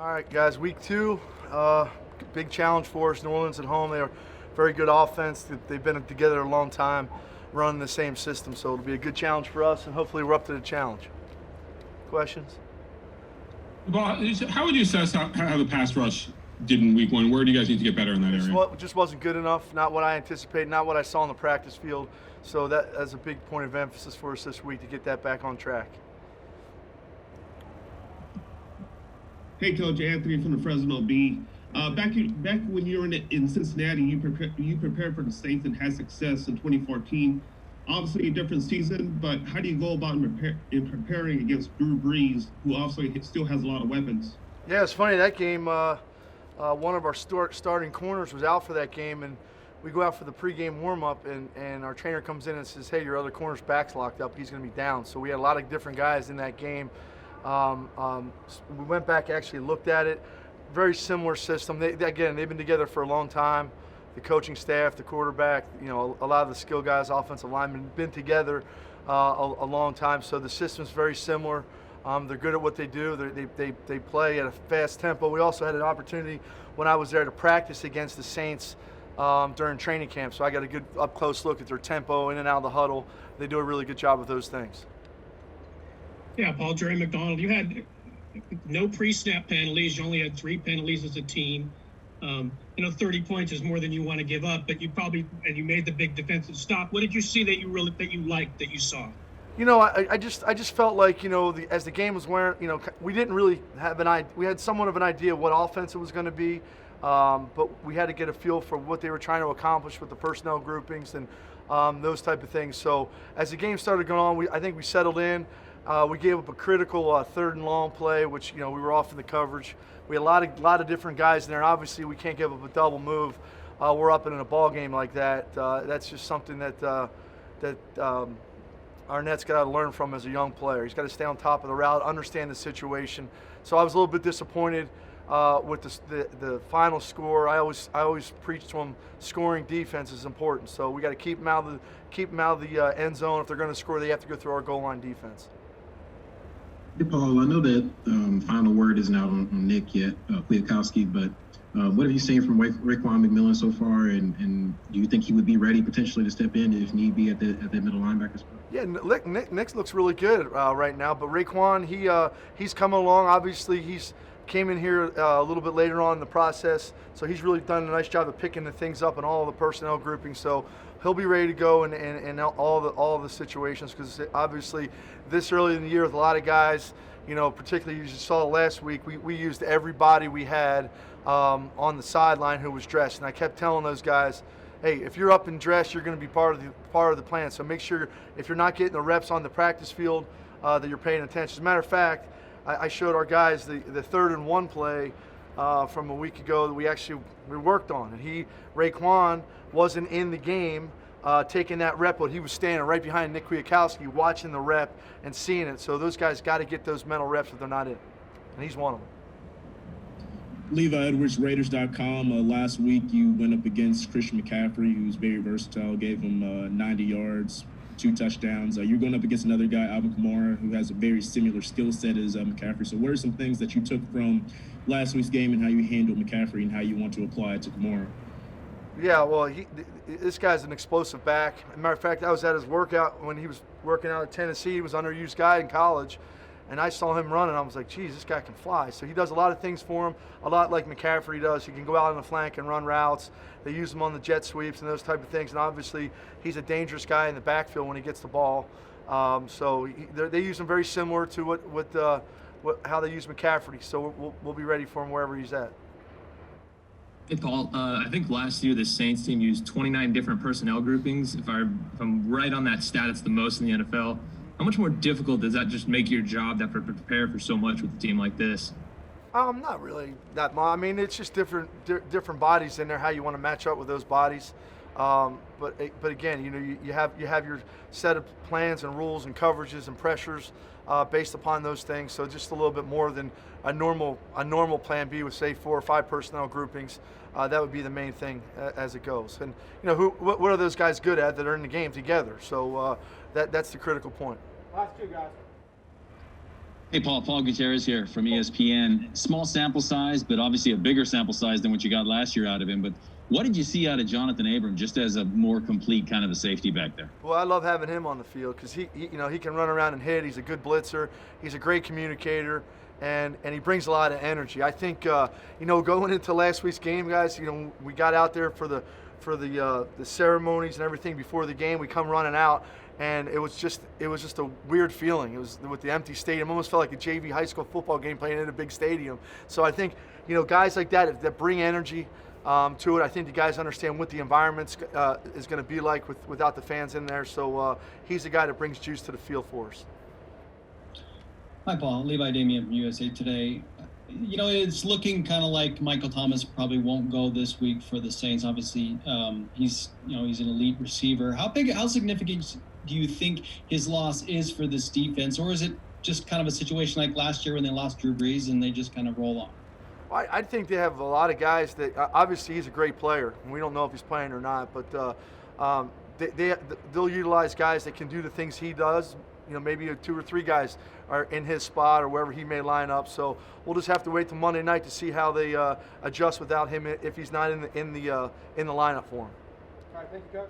All right, guys, week 2, big challenge for us. New Orleans at home. They are very good offense. They've been together a long time, running the same system, so it'll be a good challenge for us, and hopefully we're up to the challenge. Questions? Well, how would you assess how the pass rush did in week 1? Where do you guys need to get better in that area? Just wasn't good enough, not what I anticipated, not what I saw on the practice field, so that's a big point of emphasis for us this week to get that back on track. Hey, Coach Anthony from the Fresno Bee. Back when you were in Cincinnati, you prepared for the Saints and had success in 2014. Obviously, a different season, but how do you go about in preparing against Brees, who also still has a lot of weapons? Yeah, it's funny, that game, one of our starting corners was out for that game, and we go out for the pregame warm-up, and our trainer comes in and says, hey, your other corner's back's locked up, he's going to be down. So we had a lot of different guys in that game. We went back, actually looked at it. Very similar system. Again, they've been together for a long time. The coaching staff, the quarterback, a lot of the skill guys, offensive linemen, been together a long time. So the system's very similar. They're good at what they do. They play at a fast tempo. We also had an opportunity when I was there to practice against the Saints during training camp. So I got a good up-close look at their tempo in and out of the huddle. They do a really good job with those things. Yeah, Paul, Jerry McDonald, you had no pre-snap penalties. You only had 3 penalties as a team. 30 points is more than you want to give up, but you made the big defensive stop. What did you see that you liked, that you saw? I just felt like, as the game was wearing, we didn't really have an idea. We had somewhat of an idea of what offense it was going to be, but we had to get a feel for what they were trying to accomplish with the personnel groupings and those type of things. So as the game started going on, I think we settled in. We gave up a critical 3rd and long play, which we were off in the coverage. We had a lot of different guys in there, and obviously we can't give up a double move. We're up in a ball game like that. That's just something that Arnett's got to learn from as a young player. He's got to stay on top of the route, understand the situation. So I was a little bit disappointed with the final score. I always preach to them, scoring defense is important. So we got to keep them out of the end zone. If they're going to score, they have to go through our goal line defense. Hey, Paul, I know that final word isn't out on Nick yet, Kwiatkowski, but what have you seen from Raekwon McMillian so far, and do you think he would be ready potentially to step in if need be at that middle linebacker spot? Yeah, Nick looks really good right now, but Raekwon, he's coming along. Obviously, he's came in here a little bit later on in the process, so he's really done a nice job of picking the things up in all the personnel groupings. So he'll be ready to go in all the situations, because obviously this early in the year with a lot of guys, particularly you saw last week, we used everybody we had on the sideline who was dressed, and I kept telling those guys, hey, if you're up and dressed, you're going to be part of the plan. So make sure if you're not getting the reps on the practice field that you're paying attention. As a matter of fact, I showed our guys the 3rd and 1 play from a week ago that we worked on, and Raekwon wasn't in the game taking that rep, but he was standing right behind Nick Kwiatkowski watching the rep and seeing it. So those guys got to get those mental reps if they're not in, and he's one of them. Levi Edwards, Raiders.com. Last week you went up against Christian McCaffrey, who's very versatile, gave him 90 yards, 2 touchdowns. You're going up against another guy, Alvin Kamara, who has a very similar skill set as McCaffrey. So what are some things that you took from last week's game and how you handled McCaffrey and how you want to apply it to Kamara? Yeah, well, this guy's an explosive back. As a matter of fact, I was at his workout when he was working out at Tennessee. He was an underused guy in college, and I saw him running. I was like, geez, this guy can fly. So he does a lot of things for him, a lot like McCaffrey does. He can go out on the flank and run routes. They use him on the jet sweeps and those type of things. And obviously, he's a dangerous guy in the backfield when he gets the ball. So they use him very similar to how they use McCaffrey. So we'll be ready for him wherever he's at. Hey, Paul, I think last year the Saints team used 29 different personnel groupings. If I'm right on that stat, it's the most in the NFL. How much more difficult does that just make your job to prepare for so much with a team like this? Not really that much. I mean, it's just different bodies in there, how you want to match up with those bodies. But again, you have your set of plans and rules and coverages and pressures based upon those things. So just a little bit more than a normal plan B with, say, 4 or 5 personnel groupings. That would be the main thing as it goes. And what are those guys good at that are in the game together? So that's the critical point. Last 2 guys. Hey, Paul Guenther here from ESPN. Small sample size, but obviously a bigger sample size than what you got last year out of him. But what did you see out of Johnathan Abram just as a more complete kind of a safety back there? Well, I love having him on the field because he can run around and hit. He's a good blitzer. He's a great communicator, and he brings a lot of energy. I think going into last week's game, guys, we got out there for the ceremonies and everything before the game. We come running out, and it was just a weird feeling. It was with the empty stadium. Almost felt like a JV high school football game playing in a big stadium. So I think guys like that bring energy to it. I think the guys understand what the environment is going to be like without the fans in there. So he's the guy that brings juice to the field for us. Hi, Paul. Levi Damian from USA Today. It's looking kind of like Michael Thomas probably won't go this week for the Saints. Obviously, he's an elite receiver. How significant do you think his loss is for this defense, or is it just kind of a situation like last year when they lost Drew Brees and they just kind of roll on? I think they have a lot of guys that obviously he's a great player, and we don't know if he's playing or not. But they'll utilize guys that can do the things he does. Maybe 2 or 3 guys are in his spot or wherever he may line up. So we'll just have to wait till Monday night to see how they adjust without him if he's not in the lineup for him. All right, thank you, Coach.